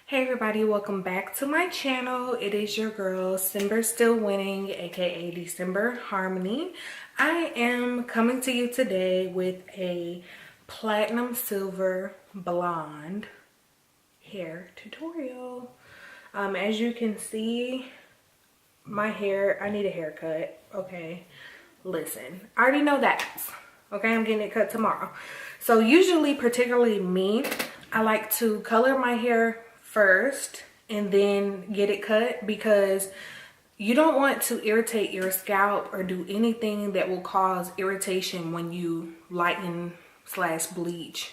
Hey everybody, welcome back to my channel. It is your girl Simber Still Winning, aka December Harmony. I am coming to you today with a platinum silver blonde hair tutorial. As you can see, my hair, I need a haircut. Okay, listen, I already know that. Okay, I'm getting it cut tomorrow. So usually, particularly me, I like to color my hair first and then get it cut, because you don't want to irritate your scalp or do anything that will cause irritation when you lighten slash bleach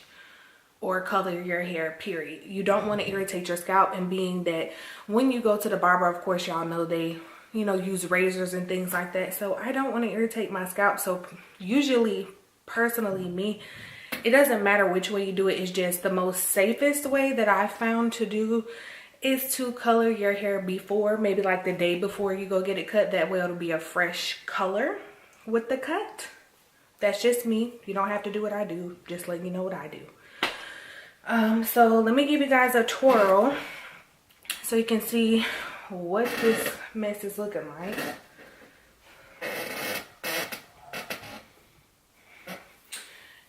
or color your hair, period. You don't want to irritate your scalp, and being that when you go to the barber, of course y'all know they use razors and things like that, so I don't want to irritate my scalp. So usually, personally, me, it doesn't matter which way you do it. It's just the most safest way that I found to do is to color your hair before, maybe like the day before you go get it cut. That way it'll be a fresh color with the cut. That's just me. You don't have to do what I do. Just letting you know what I do. So let me give you guys a twirl so you can see what this mess is looking like.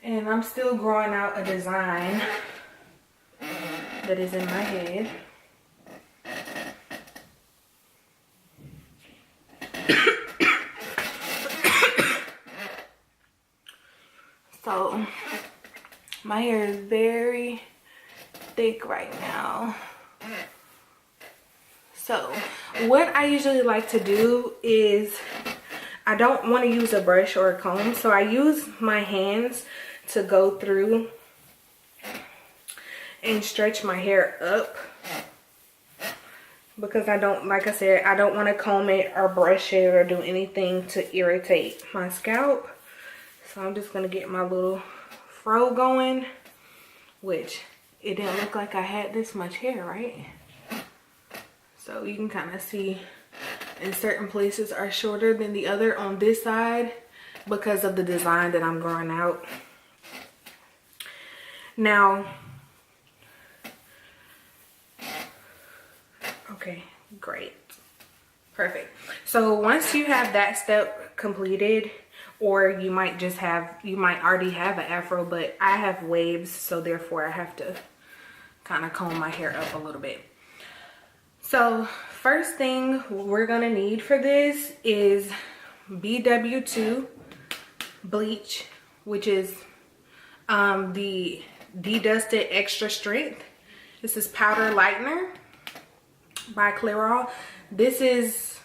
And I'm still growing out a design that is in my head. So my hair is very thick right now. So what I usually like to do is, I don't want to use a brush or a comb, so I use my hands to go through and stretch my hair up, because I don't, like I said, I don't want to comb it or brush it or do anything to irritate my scalp. So I'm just going to get my little fro going, which it didn't look like I had this much hair, right? So you can kind of see in certain places are shorter than the other on this side because of the design that I'm growing out. Now, okay, great, perfect. So once you have that step completed, or you might already have an afro, but I have waves, so therefore I have to kind of comb my hair up a little bit. So first thing we're gonna need for this is BW2 bleach, which is the dedusted extra strength. This is powder lightener by Clairol. This is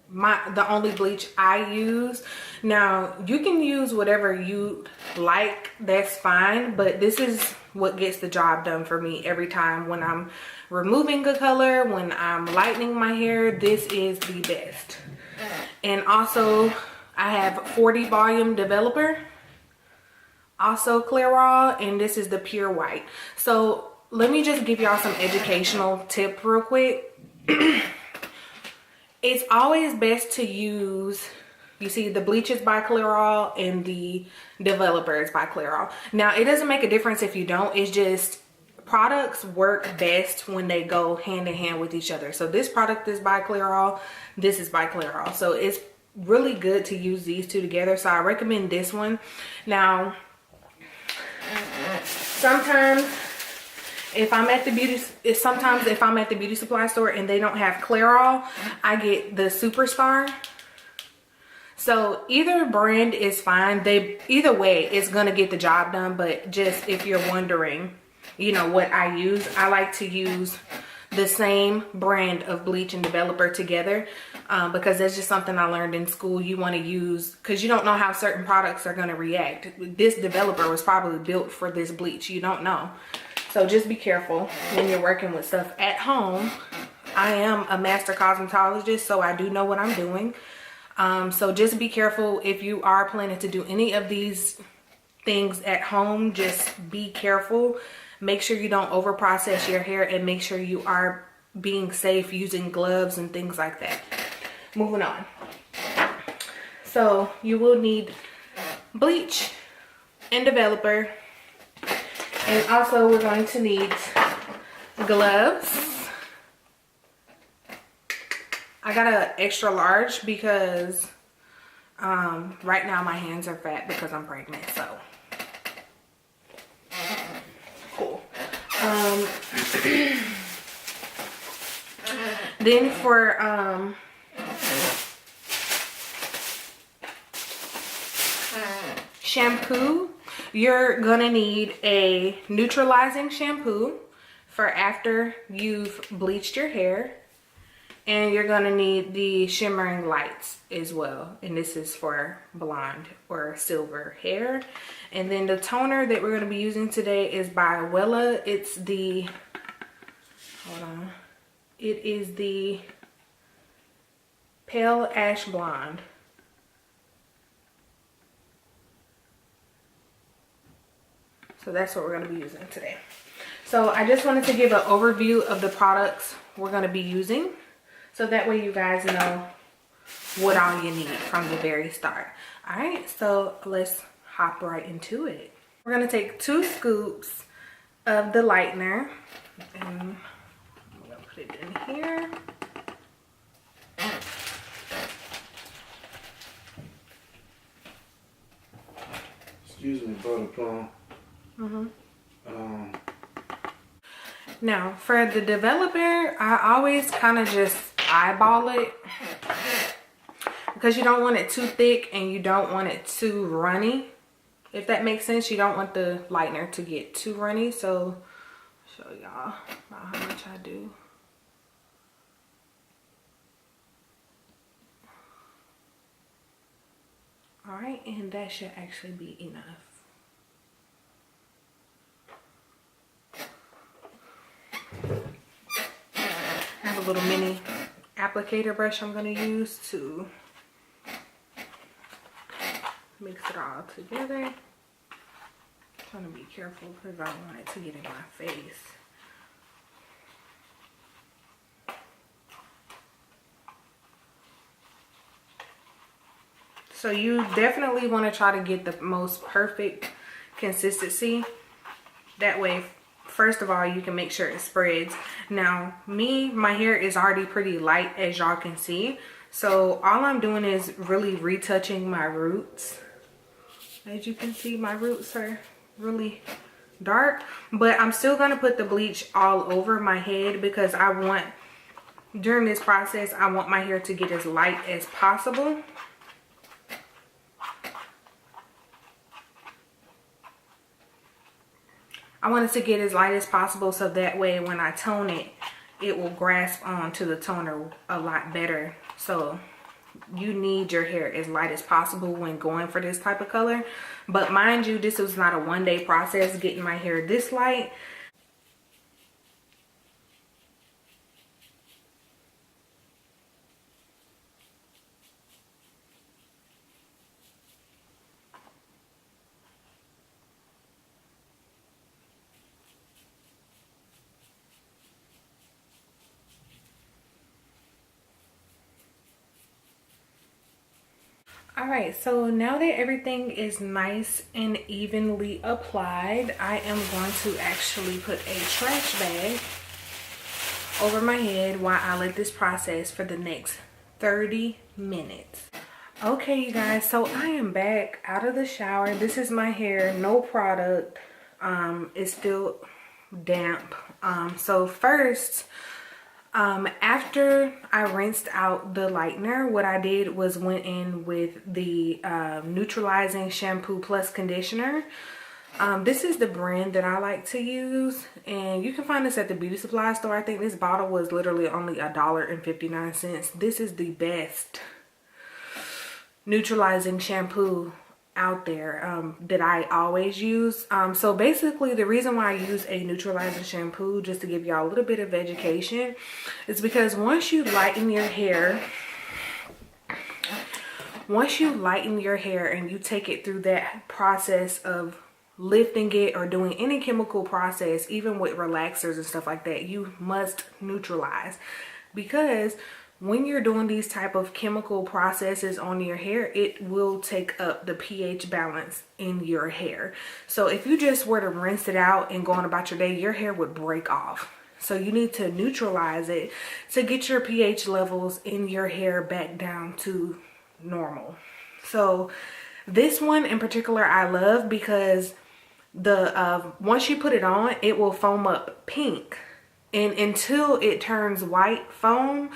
the only bleach I use. Now you can use whatever you like, that's fine, but this is what gets the job done for me every time when I'm removing a color, when I'm lightening my hair. This is the best. And also I have 40 volume developer, also Clairol, and this is the pure white. So let me just give y'all some educational tip real quick. It's always best to use, you see, the bleach is by Clairol and the developer is by Clairol. Now it doesn't make a difference if you don't, it's just products work best when they go hand in hand with each other. So this product is by Clairol, this is by Clairol, so it's really good to use these two together. So I recommend this one. Now sometimes if I'm at the beauty supply store and they don't have Clairol, I get the Superstar. So either brand is fine. Either way it's gonna get the job done. But just if you're wondering, what I use, I like to use the same brand of bleach and developer together, because that's just something I learned in school. You want to use, because you don't know how certain products are going to react. This developer was probably built for this bleach. You don't know. So just be careful when you're working with stuff at home. I am a master cosmetologist, so I do know what I'm doing. So just be careful if you are planning to do any of these things at home. Just be careful. Make sure you don't over process your hair, and make sure you are being safe using gloves and things like that. Moving on. So you will need bleach and developer, and also we're going to need gloves. I got an extra large because right now my hands are fat because I'm pregnant, so cool. Then for shampoo, you're gonna need a neutralizing shampoo for after you've bleached your hair, and you're gonna need the shimmering lights as well, and this is for blonde or silver hair. And then the toner that we're gonna be using today is by Wella. It's the, hold on, it is the Pale Ash Blonde. So that's what we're going to be using today. So I just wanted to give an overview of the products we're going to be using, so that way you guys know what all you need from the very start. All right, so let's hop right into it. We're going to take 2 scoops of the lightener, and I'm going to put it in here. Excuse me, butter plum. Now for the developer, I always kind of just eyeball it because you don't want it too thick and you don't want it too runny, if that makes sense. You don't want the lightener to get too runny. So I'll show y'all about how much I do. All right, and that should actually be enough. I have a little mini applicator brush I'm going to use to mix it all together. I'm trying to be careful because I don't want it to get in my face. So you definitely want to try to get the most perfect consistency. That way, first of all, you can make sure it spreads. Now, my hair is already pretty light, as y'all can see. So all I'm doing is really retouching my roots. As you can see, my roots are really dark. But I'm still going to put the bleach all over my head because I want, during this process, I want my hair to get as light as possible. I want it to get as light as possible so that way when I tone it, it will grasp onto the toner a lot better. So you need your hair as light as possible when going for this type of color. But mind you, this was not a one-day process getting my hair this light. Alright, so now that everything is nice and evenly applied, I am going to actually put a trash bag over my head while I let this process for the next 30 minutes. Okay, you guys, so I am back out of the shower. This is my hair, no product. It's still damp. So first, after I rinsed out the lightener, what I did was went in with the neutralizing shampoo plus conditioner. This is the brand that I like to use, and you can find this at the beauty supply store. I think this bottle was literally only $1.59. This is the best neutralizing shampoo out there that I always use. So basically the reason why I use a neutralizing shampoo, just to give y'all a little bit of education, is because once you lighten your hair and you take it through that process of lifting it or doing any chemical process, even with relaxers and stuff like that, you must neutralize. Because when you're doing these type of chemical processes on your hair, it will take up the pH balance in your hair. So if you just were to rinse it out and go on about your day, your hair would break off. So you need to neutralize it to get your pH levels in your hair back down to normal. So this one in particular I love because the once you put it on, it will foam up pink, and until it turns white foam,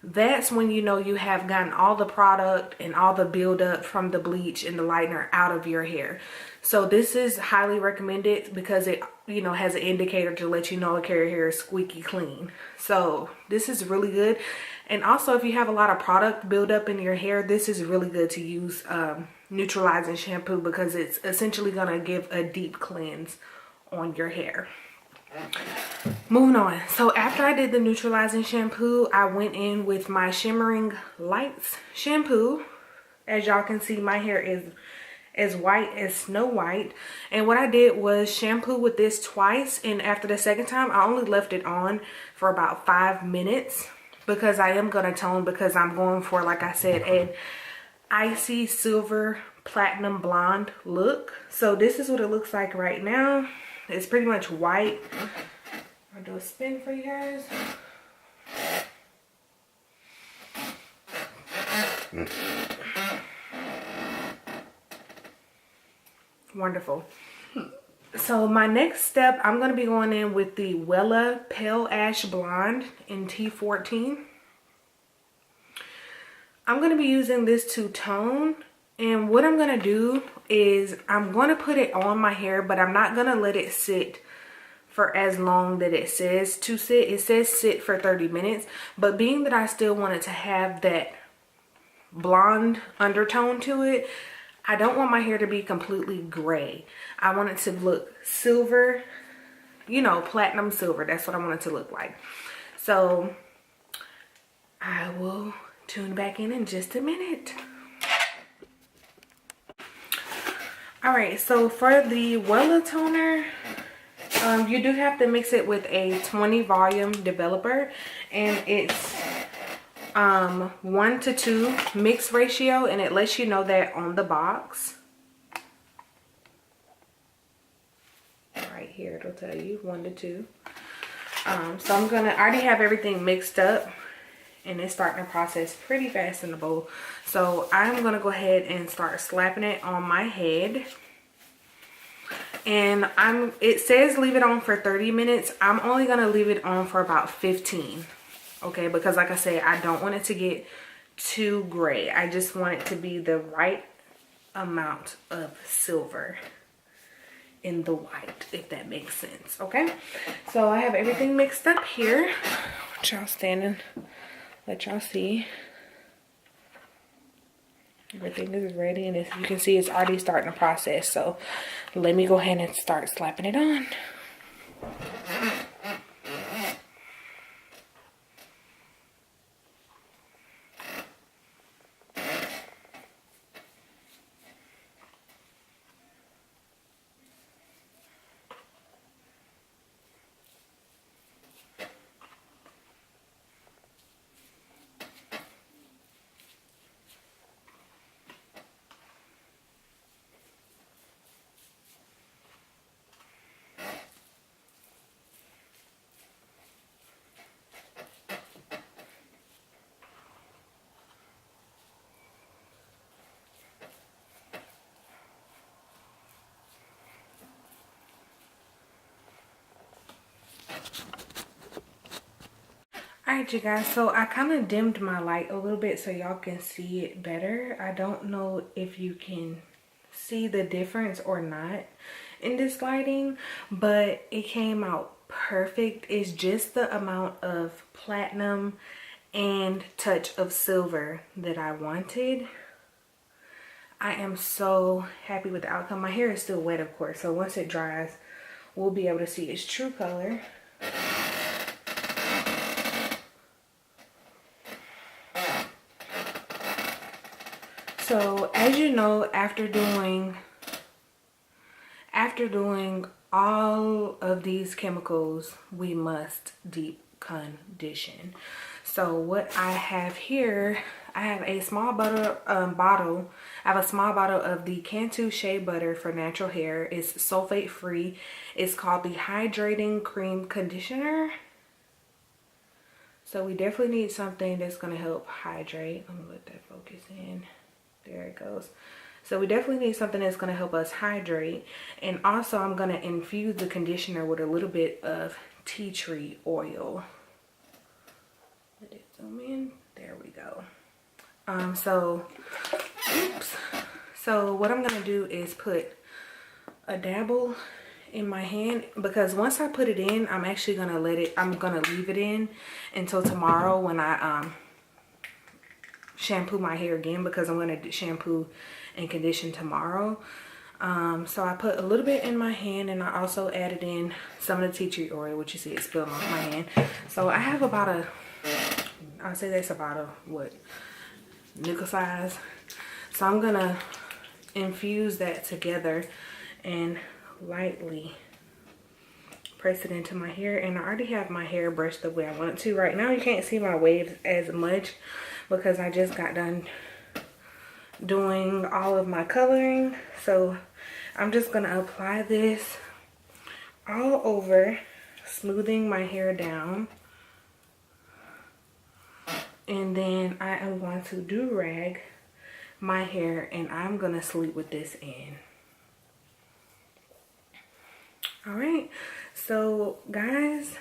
that's when you know you have gotten all the product and all the buildup from the bleach and the lightener out of your hair. So this is highly recommended because it, you know, has an indicator to let you know if your hair is squeaky clean. So this is really good. And also, if you have a lot of product buildup in your hair, this is really good to use neutralizing shampoo because it's essentially going to give a deep cleanse on your hair. Moving on. So after I did the neutralizing shampoo, I went in with my Shimmering Lights shampoo. As y'all can see, my hair is as white as Snow White. And what I did was shampoo with this twice. And after the second time, I only left it on for about 5 minutes because I am going to tone, because I'm going for, like I said, an icy silver platinum blonde look. So this is what it looks like right now. It's pretty much white. I'll do a spin for you guys. Wonderful. So my next step, I'm going to be going in with the Wella Pale Ash Blonde in T14. I'm going to be using this to tone. And what I'm going to do is I'm going to put it on my hair, but I'm not going to let it sit for as long that it says to sit. It says sit for 30 minutes. But being that I still wanted to have that blonde undertone to it, I don't want my hair to be completely gray. I want it to look silver, you know, platinum silver. That's what I want it to look like. So I will tune back in just a minute. Alright, so for the Wella toner, you do have to mix it with a 20 volume developer, and it's 1 to 2 mix ratio, and it lets you know that on the box. Right here it'll tell you 1 to 2. So I already have everything mixed up, and it's starting to process pretty fast in the bowl. So I'm gonna go ahead and start slapping it on my head. And it says leave it on for 30 minutes. I'm only gonna leave it on for about 15. Okay, because like I said, I don't want it to get too gray. I just want it to be the right amount of silver in the white, if that makes sense. Okay, so I have everything mixed up here. Y'all standing, let y'all see. Everything is ready, and as you can see, it's already starting to process. So let me go ahead and start slapping it on. Alright, you guys, so I kind of dimmed my light a little bit so y'all can see it better. I don't know if you can see the difference or not in this lighting, but it came out perfect. It's just the amount of platinum and touch of silver that I wanted. I am so happy with the outcome. My hair is still wet, of course, so once it dries, we'll be able to see its true color. So as you know, after doing all of these chemicals, we must deep condition. So what I have here, I have a small bottle. I have a small bottle of the Cantu Shea Butter for natural hair. It's sulfate free. It's called the Hydrating Cream Conditioner. So we definitely need something that's going to help hydrate. I'm going to let that focus in. There it goes. So we definitely need something that's going to help us hydrate. And also I'm going to infuse the conditioner with a little bit of tea tree oil. Let it zoom in. There we go. So what I'm going to do is put a dabble in my hand, because once I put it in, I'm actually going to leave it in until tomorrow when I shampoo my hair again, because I'm going to shampoo and condition tomorrow. So I put a little bit in my hand, and I also added in some of the tea tree oil, which you see it's spilling off my hand. So I have about I'll say that's about a nickel size. So I'm gonna infuse that together and lightly press it into my hair. And I already have my hair brushed the way I want it to. Right now you can't see my waves as much because I just got done doing all of my coloring. So I'm just gonna apply this all over, smoothing my hair down. And then I am going to do-rag my hair, and I'm gonna sleep with this in. All right, so guys,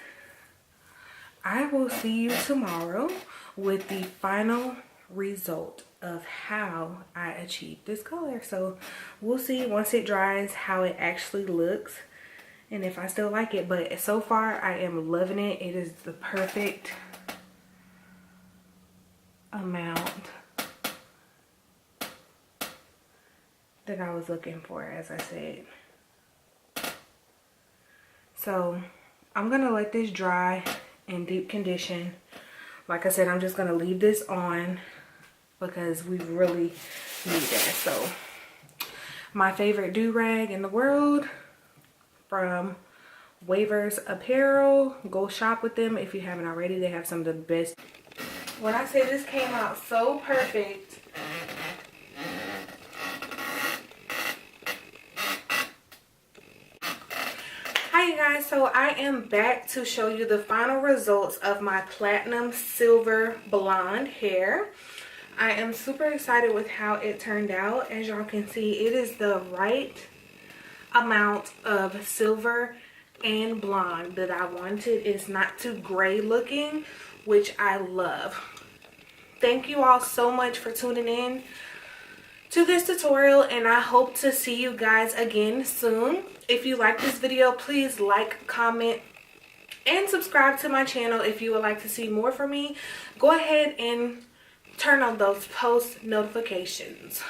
I will see you tomorrow with the final result of how I achieved this color. So we'll see once it dries how it actually looks and if I still like it. But so far I am loving it. It is the perfect amount that I was looking for, as I said. So I'm gonna let this dry and deep condition. Like I said, I'm just gonna leave this on because we really need that. So my favorite do-rag in the world from Waver's Apparel. Go shop with them if you haven't already. They have some of the best. When I say this came out so perfect, hi you guys, so I am back to show you the final results of my platinum silver blonde hair. I am super excited with how it turned out. As y'all can see, it is the right amount of silver and blonde that I wanted. It's not too gray looking, which I love. Thank you all so much for tuning in to this tutorial, and I hope to see you guys again soon. If you like this video, please like, comment, and subscribe to my channel if you would like to see more from me. Go ahead and turn on those post notifications.